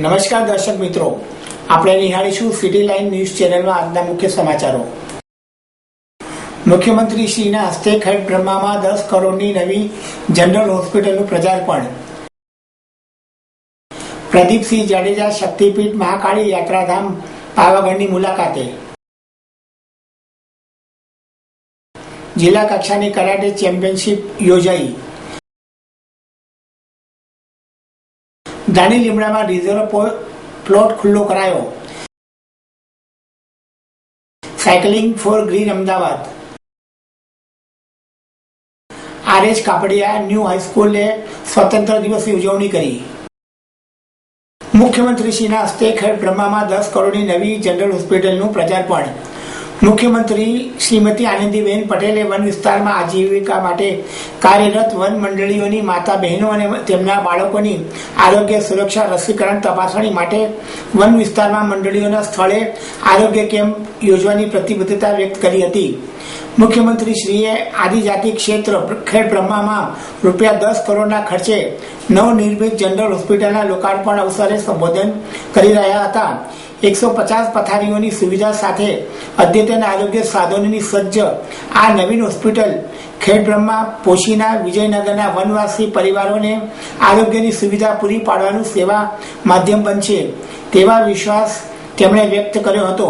નમસ્કાર દર્શક મિત્રો, આપણે નિહાળીશું સિટી લાઇન ન્યૂઝ ચેનલમાં આજના મુખ્ય સમાચારો. મુખ્યમંત્રી શ્રીના હસ્તે ખેડ બ્રહ્મામાં 10 કરોડની નવી જનરલ હોસ્પિટલનું પ્રજાર્પણ. પ્રદીપસિંહ જાડેજા શક્તિપીઠ મહાકાળી યાત્રાધામ પાવાગઢની મુલાકાતે. જિલ્લા કક્ષાની કરાટે ચેમ્પિયનશિપ યોજાઈ. દાણી લીમડામાં રિઝર્વ પ્લોટ ખુલ્લો કરાયો. Cycling for green Ahmedabad. RH Kapadia new હાઈસ્કૂલે સ્વતંત્ર દિવસની ઉજવણી કરી. મુખ્યમંત્રીશ્રીના હસ્તે ખેડ બ્રહ્મામાં 10 કરોડની નવી જનરલ હોસ્પિટલનું પ્રજાર્પણ. મુખ્યમંત્રી શ્રીમતી આનંદીબેન પટેલે વન વિસ્તારમાં આજીવિકા માટે કાર્યરત વન મંડળીઓની માતા બહેનો અને તેમના બાળકોની આરોગ્ય સુરક્ષા રસીકરણ તપાસણી માટે વન વિસ્તારમાં મંડળીઓના સ્થળે આરોગ્ય કેમ્પ યોજવાની પ્રતિબદ્ધતા વ્યક્ત કરી હતી. મુખ્યમંત્રી શ્રીએ આદિજાતિ ક્ષેત્ર ખેડ બ્રહ્મામાં ₹10 કરોડના ખર્ચે નવનિર્મિત જનરલ હોસ્પિટલના લોકાર્પણ અવસરે સંબોધન કરી રહ્યા હતા. 150 પથારીઓની સુવિધા સાથે અદ્યતન આરોગ્ય સાધનોની સજ્જ આ નવીન હોસ્પિટલ ખેડ બ્રહ્મા પોશીના વિજયનગરના વનવાસી પરિવારોને આરોગ્યની સુવિધા પૂરી પાડવાનું સેવા માધ્યમ બનશે તેવા વિશ્વાસ તેમણે વ્યક્ત કર્યો હતો.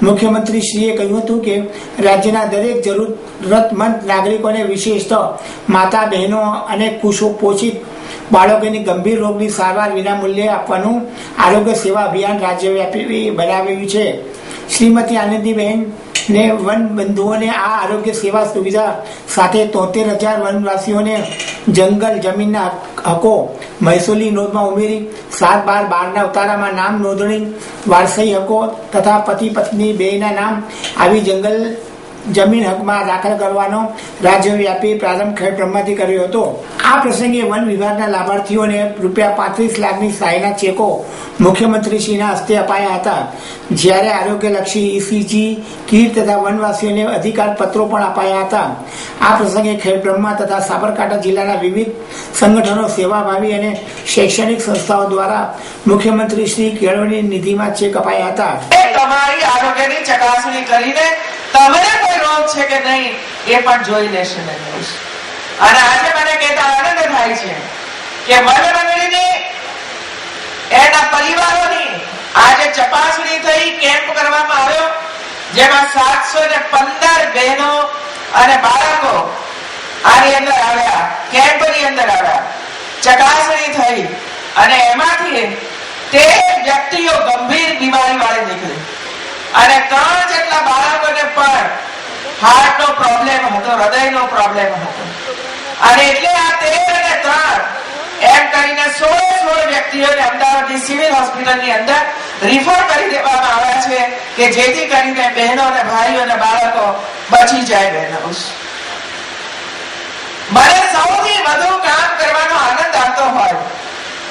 મુખ્યમંત્રીશ્રીએ કહ્યું હતું કે રાજ્યના દરેક જરૂરતમંદ નાગરિકોને વિશેષતઃ માતા બહેનો અને કુપોષિત બાળકોની ગંભીર રોગની સારવાર વિના મૂલ્યે આપવાનું આરોગ્ય સેવા અભિયાન રાજ્યવ્યાપી બનાવ્યું છે. શ્રીમતી આનંદીબહેન ને વન બંધુઓને આ આરોગ્ય સેવા સુવિધા સાથે 73,000 વનવાસીઓને જંગલ જમીનના હકો મહેસૂલી નોંધમાં ઉમેરી 7/12 ઉતારામાં નામ નોંધણી વારસાઈ હકો તથા પતિ પત્ની બેયના નામ આવી જંગલ જમીન હકમાં દાખલ કરવાનો રાજ્યવ્યાપી પ્રારંભ ખેડ બ્રહ્માથી કર્યો હતો. આ પ્રસંગે વન વિભાગના લાભાર્થીઓને ₹35 લાખની સહાયના ચેકો મુખ્યમંત્રીશ્રીના હસ્તે અપાયા હતા. જ્યારે આરોગ્યલક્ષી ECG કીટ તથા વનવાસીઓને અધિકાર પત્રો પણ અપાયા હતા. આ પ્રસંગે ખેડ બ્રહ્મા તથા સાબરકાંઠા જિલ્લાના વિવિધ સંગઠનો, સેવાભાવી અને શૈક્ષણિક સંસ્થાઓ દ્વારા મુખ્યમંત્રી શ્રી કેળવણી નિધિમાં ચેક અપાયા હતા. તમારી આરોગ્યની ચકાસણી કરીને તમને કોઈ રોગ છે કે નહીં એ પણ જોઈ લેશે. અને આજે મને કહેતા આનંદ થાય છે કે વનમંડળીની એના પરિવારોની આજે ચકાસણી થઈ, કેમ્પ કરવામાં આવ્યો જેમાં 715 બહેનો અને બાળકો આની અંદર આવ્યા, કેમ્પની અંદર આવ્યા, ચકાસણી થઈ અને એમાંથી 13 વ્યક્તિઓ ગંભીર બીમારી વાળી નીકળી અને 3 જેટલા બાળકોને પણ હાર્ટનો પ્રોબ્લેમ હતો, હૃદયનો પ્રોબ્લેમ હતો. અને એટલે આ 13 અને 3 એમ કરીને 16 વ્યક્તિઓને અમદાવાદની સિવિલ હોસ્પિટલની અંદર રિફર કરી દેવામાં આવ્યા છે કે જેથી કરીને બહેનો અને ભાઈઓ અને બાળકો બચી જાય. બહેનો, મને સૌથી વધુ કામ કરવાનો આનંદ આવતો હોય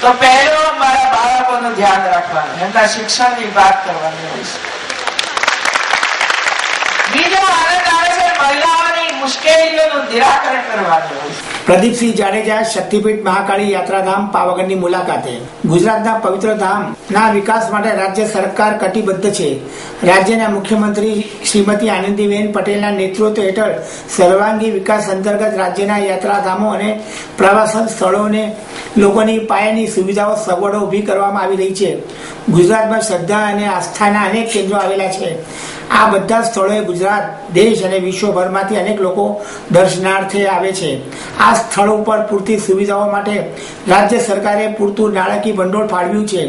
તો પહેલો મારા બાળકોનું ધ્યાન રાખવાનું, એમના શિક્ષણની વાત કરવાની હોય છે. બીજો આનંદ આવે છે મહિલાઓની મુશ્કેલીઓનું નિરાકરણ કરવાનું હોય છે. પ્રદીપસિંહ જાડેજા શક્તિપીઠ મહાકાળી યાત્રાધામ પાવાગઢની મુલાકાતે. ગુજરાતના પવિત્ર ધામના વિકાસ માટે રાજ્ય સરકાર કટિબદ્ધ છે. રાજ્યના મુખ્યમંત્રી શ્રીમતી આનંદીબેન પટેલના નેતૃત્વ હેઠળ સર્વાંગી વિકાસ અંતર્ગત રાજ્યના યાત્રાધામો અને પ્રવાસન સ્થળોને લોકોની પાયાની સુવિધાઓ સગવડો ઊભી કરવામાં આવી રહી છે. ગુજરાતમાં શ્રદ્ધા અને આસ્થાના અનેક કેન્દ્રો આવેલા છે. આ બધા સ્થળોએ ગુજરાત, દેશ અને વિશ્વભરમાંથી અનેક લોકો દર્શનાર્થે આવે છે. આ સ્થળો પર પૂરતી સુવિધાઓ માટે રાજ્ય સરકારે પૂરતું નાણાકીય ભંડોળ ફાળવ્યું છે.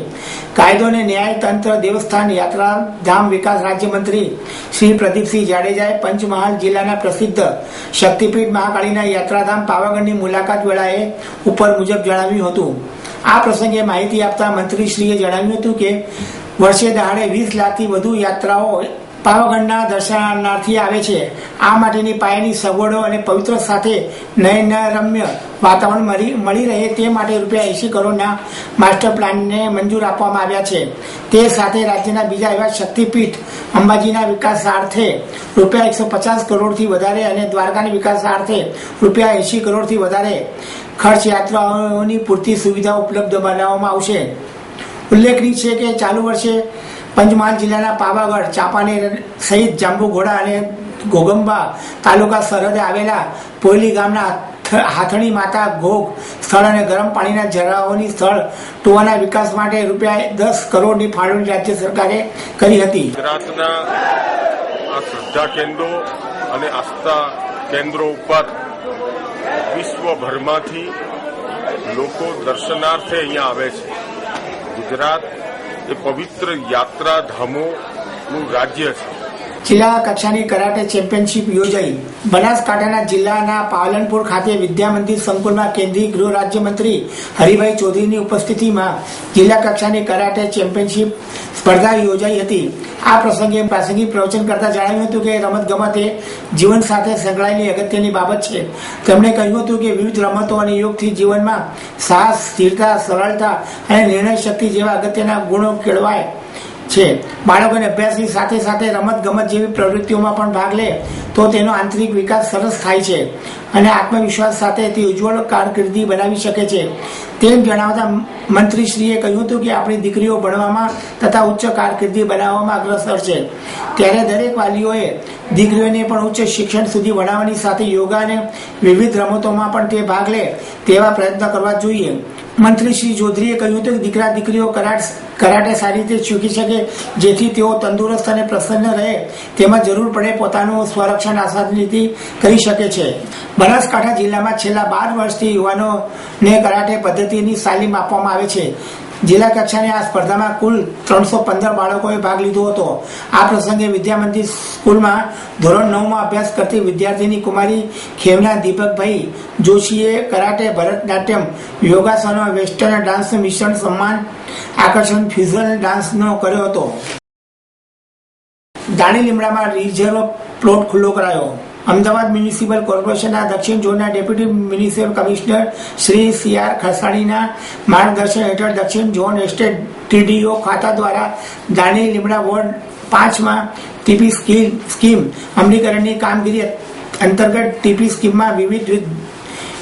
કાયદો અને ન્યાય તંત્ર, દેવસ્થાન યાત્રાધામ વિકાસ રાજ્યમંત્રી શ્રી પ્રદીપસિંહ જાડેજાએ પંચમહાલ જિલ્લાના પ્રસિદ્ધ શક્તિપીઠ મહાકાળીના યાત્રાધામ પાવાગઢની મુલાકાત વેળાએ ઉપર મુજબ જણાવ્યું હતું. આ પ્રસંગે માહિતી આપતા મંત્રીશ્રીએ જણાવ્યું હતું કે વર્ષે દહાડે 20 લાખથી વધુ યાત્રાઓ પાવાગઢના દર્શનાર્થી આવે છે. આ માટેની પાયાની સગવડો અને પવિત્ર સાથે નયનરમ્ય વાતાવરણ મળી રહે તે માટે ₹80 કરોડના માસ્ટર પ્લાનને મંજૂર આપવામાં આવ્યા છે. તે સાથે રાજ્યના બીજા એવા શક્તિપીઠ અંબાજીના વિકાસાર્થે ₹150 કરોડથી વધારે અને દ્વારકાના વિકાસાર્થે ₹80 કરોડથી વધારે ખર્ચ યાત્રાઓની પૂરતી સુવિધા ઉપલબ્ધ બનાવવામાં આવશે. ઉલ્લેખનીય છે કે ચાલુ વર્ષે પંચમહાલ જિલ્લાના પાવાગઢ, ચાંપાનેર સહિત જાંબુઘોડા અને ઘોગંબા તાલુકા સરહદે આવેલા પોયલી ગામના હાથણી માતા ઘોગ સ્થળ અને ગરમ પાણીના ઝરણાઓની સ્થળ ટોવાના વિકાસ માટે ₹10 કરોડની ફાળવણી રાજ્ય સરકારે કરી હતી. ગુજરાતના આ શ્રદ્ધા કેન્દ્રો અને આસ્થા કેન્દ્રો ઉપર વિશ્વભરમાંથી લોકો દર્શનાર્થે અહીંયા આવે છે. ગુજરાત એ પવિત્ર યાત્રા ધામોનું રાજ્ય છે. જિલ્લા કક્ષાની કરાટે ચેમ્પિયનશિપ યોજાઈ. બનાસકાંઠાના જિલ્લાના પાલનપુર ખાતે વિદ્યા મંદિર સંકુલમાં કેન્દ્રીય ગૃહ રાજ્યમંત્રી હરિભાઈ ચૌધરીની ઉપસ્થિતિમાં જિલ્લા કક્ષાની કરાટે ચેમ્પિયનશિપ સ્પર્ધા યોજાઈ હતી. આ પ્રસંગે પ્રાસંગિક પ્રવચન કરતા જણાવ્યું હતું કે રમતગમત એ જીવન સાથે સંકળાયેલી અગત્યની બાબત છે. તેમણે કહ્યું હતું કે વિવિધ રમતો અને યોગથી જીવનમાં સાહસ, સ્થિરતા, સરળતા અને નિર્ણય શક્તિ જેવા અગત્યના ગુણો કેળવાય છે. બાળકોને અભ્યાસની સાથે સાથે રમત ગમત જેવી પ્રવૃત્તિઓમાં પણ ભાગ લે તો તેનો આંતરિક વિકાસ સરસ થાય છે અને આત્મવિશ્વાસ સાથે તે ઉજ્જવળ કારકિર્દી બનાવી શકે છે. તેમ જણાવતા મંત્રીશ્રીએ કહ્યું હતું કે આપણી દીકરીઓ ભણવામાં તથા ઉચ્ચ કારકિર્દી બનાવવામાં અગ્રસર છે, ત્યારે દરેક વાલીઓએ દીકરીઓને પણ ઉચ્ચ શિક્ષણ સુધી ભણાવવાની સાથે યોગા અને વિવિધ રમતોમાં પણ તે ભાગ લે તેવા પ્રયત્ન કરવા જોઈએ. મંત્રી શ્રી ચૌધરીએ કહ્યું હતું કે દીકરા દીકરીઓ કરાટે સારી રીતે શીખી શકે જેથી તેઓ તંદુરસ્ત અને પ્રસન્ન રહે તેમજ જરૂર પડે પોતાનું સ્વરક્ષણ આસાનીથી કરી શકે છે. બનાસકાંઠા જિલ્લામાં છેલ્લા 12 વર્ષથી યુવાનોને કરાટે પદ્ધતિની તાલીમ આપવામાં આવે છે. જિલ્લા કક્ષાની આ સ્પર્ધામાં કુલ 315 બાળકોએ ભાગ લીધો હતો. આ પ્રસંગે વિદ્યામંદિર સ્કૂલમાં ધોરણ 9માં અભ્યાસ કરતી વિદ્યાર્થીની કુમારી ખેવના દીપકભાઈ જોશીએ કરાટે, ભરતનાટ્યમ, યોગાસનો, વેસ્ટર્ન ડાન્સનું મિશ્રણ સન્માન આકર્ષણ ફ્યુઝન ડાન્સનો કર્યો હતો. દાણી લીમડામાં રિઝર્વ પ્લોટ ખુલ્લો કરાયો. અમદાવાદ મ્યુનિસિપલ કોર્પોરેશનના દક્ષિણ ઝોનના deputy municipal commissioner Shri CR ખસાણીના માર્ગદર્શન હેઠળ દક્ષિણ ઝોન એસ્ટેટ TDO ખાતા દ્વારા દાણી લીમડા વોર્ડ 5માં TP સ્કીમ અમલીકરણની કામગીરી અંતર્ગત TP સ્કીમમાં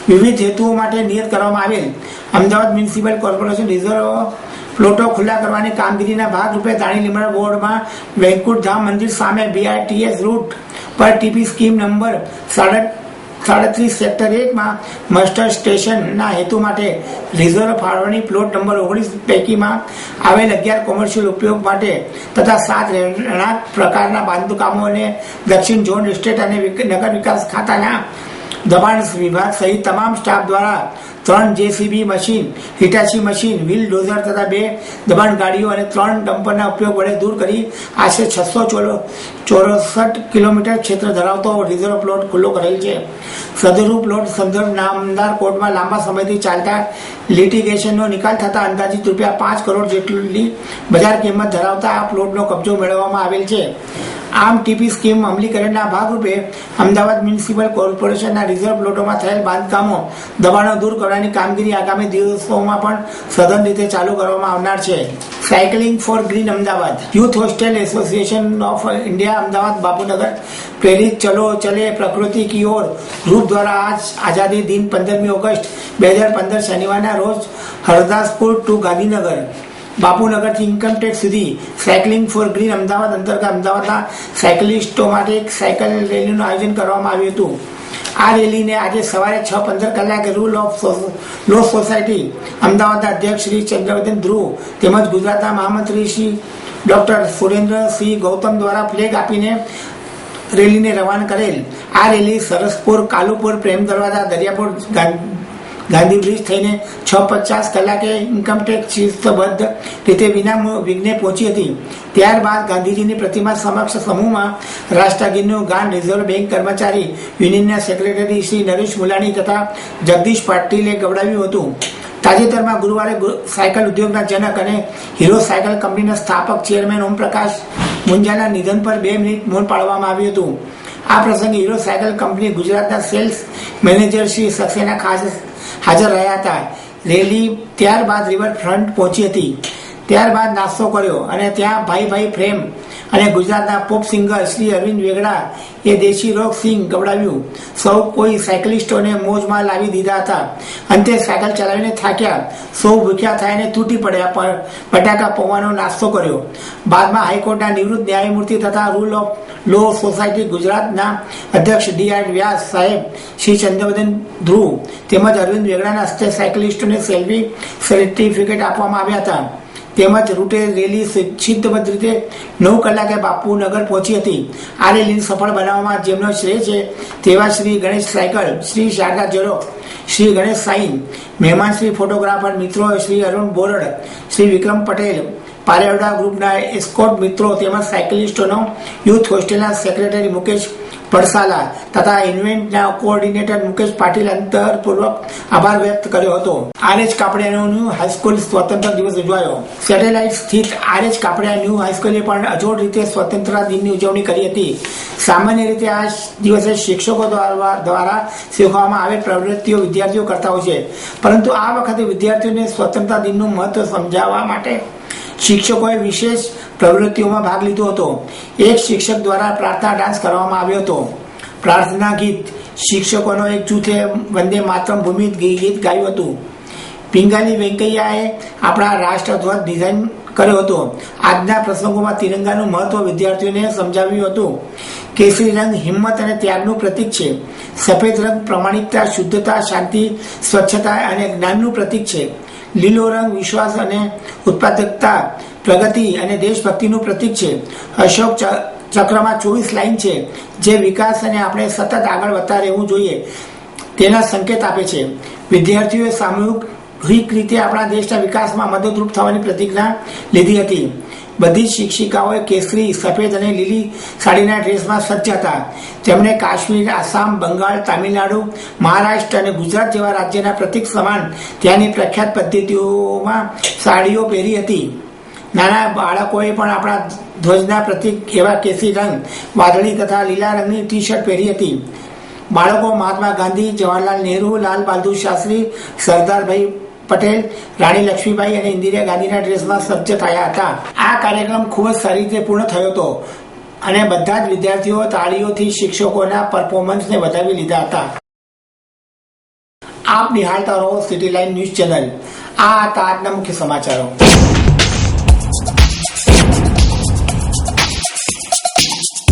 વિવિધ હેતુઓ માટે નિયત કરવામાં આવેલ અમદાવાદ મ્યુનિસિપલ કોર્પોરેશન રિઝર્વ પ્લોટો ખુલ્લા કરવાની કામગીરીના ભાગરૂપે દાણી લીમડા વોર્ડમાં વૈકુંઠ ધામ મંદિર સામે BRTS રૂટ પર TP સ્કીમ નંબર 37 સેક્ટર 1માં મસ્ટર સ્ટેશનના હેતુ માટે રિઝર્વ ફાળવણી પ્લોટ નંબર 19 પૈકીમાં આવેલ 11 કોમર્શિયલ ઉપયોગ માટે તથા 7 રહેણાંક પ્રકારના બાંધકામોને દક્ષિણ ઝોન એસ્ટેટ અને નગર વિકાસ ખાતાના દબાણ વિભાગ સહિત તમામ સ્ટાફ દ્વારા 3 JCB machine, Hitachi machine, wheel dozer તથા 2 દબાણ ગાડીઓ અને 3 ડમ્પરના ઉપયોગ વડે દૂર કરી આશરે 664 કિલોમીટર ક્ષેત્ર ધરાવતો રિઝર્વ પ્લોટ ખુલ્લો કરેલ છે. સદરૂ પ્લોટ સંદર્ભ નામદાર કોર્ટમાં લાંબા સમયથી ચાલતા લિટિગેશનનો નિકાલ થતા અંદાજિત ₹5 કરોડ જેટલી બજાર કિંમત ધરાવતા આ પ્લોટનો કબજો મેળવવામાં આવેલ છે. આમ TP સ્કીમ અમલીકરણના ભાગરૂપે અમદાવાદ મ્યુનિસિપલ કોર્પોરેશનના રિઝર્વ પ્લોટોમાં થયેલ બાંધકામો, દબાણો દૂર કરવાની કામગીરી આગામી દિવસોમાં પણ સઘન રીતે ચાલુ કરવામાં આવનાર છે. Cycling for green Ahmedabad youth hostel association of India Ahmedabad Bapunagar પ્રેરિત ચલો ચલે પ્રકૃતિ કી ઓર ગ્રુપ દ્વારા આજ આઝાદી દિન 15મી ઓગસ્ટ 2015 શનિવારના રોજ હરદાસપુર ટુ ગાંધીનગર, બાપુનગરથી ઇન્કમટેક્સ સુધી સાયકલિંગ ફોર ગ્રીન અમદાવાદ અંતર્ગત અમદાવાદના સાયકલિસ્ટો માટે એક સાયકલ રેલીનું આયોજન કરવામાં આવ્યું હતું. આ રેલીને આજે સવારે 6:15 કલાકે રૂલ ઓફ લો સોસાયટી અમદાવાદના અધ્યક્ષ શ્રી ચંદ્રવર્ધન ધ્રુવ તેમજ ગુજરાતના મહામંત્રી શ્રી ડોક્ટર સુરેન્દ્રસિંહ ગૌતમ દ્વારા ફ્લેગ આપીને રેલીને રવાના કરેલ. આ રેલી સરસપુર, કાલુપુર, પ્રેમ દરવાજા, દરિયાપુર, ગાંધી બ્રિજ થઈને 6:50 કલાકે ઇન્કમટેક્સ શિસ્તબદ્ધ રીતે વિના વિઘ્ને પહોંચી હતી. ત્યારબાદ ગાંધીજીની પ્રતિમા સમક્ષ સમૂહમાં રાષ્ટ્રગીતનું ગાન રિઝર્વ બેંક કર્મચારી યુનિયનના સેક્રેટરી શ્રી નરેશ મુલાણી તથા જગદીશ પાટીલે ગવડાવ્યું હતું. તાજેતરમાં ગુરુવારે સાયકલ ઉદ્યોગના જનક અને હીરો સાયકલ કંપનીના સ્થાપક ચેરમેન ઓમપ્રકાશ મુંજાના નિધન પર 2 મિનિટ મૌન પાળવામાં આવ્યું હતું. આ પ્રસંગે હીરો સાયકલ કંપની ગુજરાતના સેલ્સ મેનેજર શ્રી સક્સેના હાજર રહ્યા હતા. રેલી ત્યારબાદ રિવરફ્રન્ટ પહોંચી હતી. ત્યારબાદ નાસ્તો કર્યો અને ત્યાં ભાઈ ભાઈ પ્રેમ અને ગુજરાતના પોપ સિંગર શ્રી અરવિંદ વેગડા એ દેશી રોક સિંગ ગવડાવ્યું. સૌ કોઈ સાયકલિસ્ટોને મોજમાં લાવી દીધા હતા. અંતે સાયકલ ચલાવીને થાક્યા, સૌ ભૂખ્યા થઈને તૂટી પડ્યા, પણ બટાકા પૌવાનો નાસ્તો કર્યો. બાદમાં હાઈકોર્ટના નિવૃત્ત ન્યાયમૂર્તિ તથા રૂલ ઓફ લો સોસાયટી ગુજરાતના અધ્યક્ષ ડી.આર. વ્યાસ સાહેબ, શ્રી ચંદ્રવદન ધ્રુવ તેમજ અરવિંદ વેગડાના હસ્તે સાયકલિસ્ટોને સેલ્ફી સર્ટિફિકેટ આપવામાં આવ્યા હતા. તેમજ રૂટે રેલી સિદ્ધબદ્ધ રીતે 9 કલાકે બાપુનગર પહોંચી હતી. આ રેલીને સફળ બનાવવામાં જેમનો શ્રેય છે તેવા Shri Ganesh cycle, Shri Sharda xerox, Shri Ganesh sign, મહેમાન શ્રી ફોટોગ્રાફર મિત્રો શ્રી અરુણ બોરડ, શ્રી વિક્રમ પટેલ, પારેવડા ગ્રુપના એસ્કોર્ટ મિત્રો તેમજ સાયકલિસ્ટોનો યુથ હોસ્ટેલના સેક્રેટરી મુકેશ પડસાલા તથા ઇવેન્ટના કોઓર્ડિનેટર મુકેશ પાટીલ અંતરપૂર્વક આભાર વ્યક્ત કર્યો હતો. આર.એચ. કાપડિયા ન્યૂ હાઈસ્કૂલ સ્વતંત્ર દિવસ ઉજવાયો. સેટેલાઇટ સ્થિત આર.એચ. કાપડિયા ન્યૂ હાઈસ્કૂલે પણ અજોડ રીતે સ્વતંત્રતા દિનની ઉજવણી કરી હતી. સામાન્ય રીતે આ દિવસે શિક્ષકો દ્વારા શીખવવામાં આવેલ પ્રવૃત્તિઓ વિદ્યાર્થીઓ કરતા હોય છે, પરંતુ આ વખતે વિદ્યાર્થીઓને સ્વતંત્રતા દિનનું મહત્વ સમજાવવા માટે શિક્ષકોએ વિશેષ પ્રવૃત્તિઓમાં ભાગ લીધો હતો. એક શિક્ષક દ્વારા પ્રાર્થના ડાન્સ કરવામાં આવ્યો હતો. પ્રાર્થના ગીત શિક્ષકોનો એક જૂથે વંદે માતરમ ભૂમિ ગીત ગાયું હતું. પિંગાલી વેંકૈયાએ આપણા રાષ્ટ્રધ્વજ ડિઝાઇન કર્યો હતો. આજના પ્રસંગોમાં તિરંગાનું મહત્વ વિદ્યાર્થીઓને સમજાવ્યું હતું. કેસરી રંગ હિંમત અને ત્યાગનું પ્રતીક છે. સફેદ રંગ પ્રમાણિકતા, શુદ્ધતા, શાંતિ, સ્વચ્છતા અને જ્ઞાનનું પ્રતીક છે. લીલો રંગ વિશ્વાસ અને ઉત્પાદકતા, પ્રગતિ અને દેશભક્તિનું પ્રતીક છે. અશોક ચક્રમાં 24 લાઈન છે જે વિકાસ અને આપણે સતત આગળ વધતા રહેવું જોઈએ તેના સંકેત આપે છે. વિદ્યાર્થીઓએ સામૂહિક રીતે આપણા દેશના વિકાસમાં મદદરૂપ થવાની પ્રતિજ્ઞા લીધી હતી. બધી જ શિક્ષિકાઓએ કેસરી, સફેદ અને લીલી સાડીના ડ્રેસમાં સજ્જ હતા. તેમણે કાશ્મીર, આસામ, બંગાળ, તામિલનાડુ, મહારાષ્ટ્ર અને ગુજરાત જેવા રાજ્યના પ્રતીક સમાન ત્યાંની પ્રખ્યાત પદ્ધતિઓમાં સાડીઓ પહેરી હતી. નાના બાળકોએ પણ આપણા ધ્વજના પ્રતીક એવા કેસરી રંગ, વાદળી તથા લીલા રંગની ટી શર્ટ પહેરી હતી. બાળકો મહાત્મા ગાંધી, જવાહરલાલ નહેરુ, લાલ બહાદુર શાસ્ત્રી, સરદારભાઈ પટેલ, રાણી લક્ષ્મીબાઈ અને ઇન્દિરા ગાંધીના ડ્રેસમાં સજ્જ થયા હતા. આ કાર્યક્રમ ખૂબ જ સારી રીતે પૂર્ણ થયો હતો અને બધા જ વિદ્યાર્થીઓ તાળીઓથી શિક્ષકોના પરફોર્મન્સને વધાવી લીધા હતા. આપ નિહાળતા રહો સિટી લાઇન ન્યૂઝ ચેનલ. આ હતા આજના મુખ્ય સમાચારો.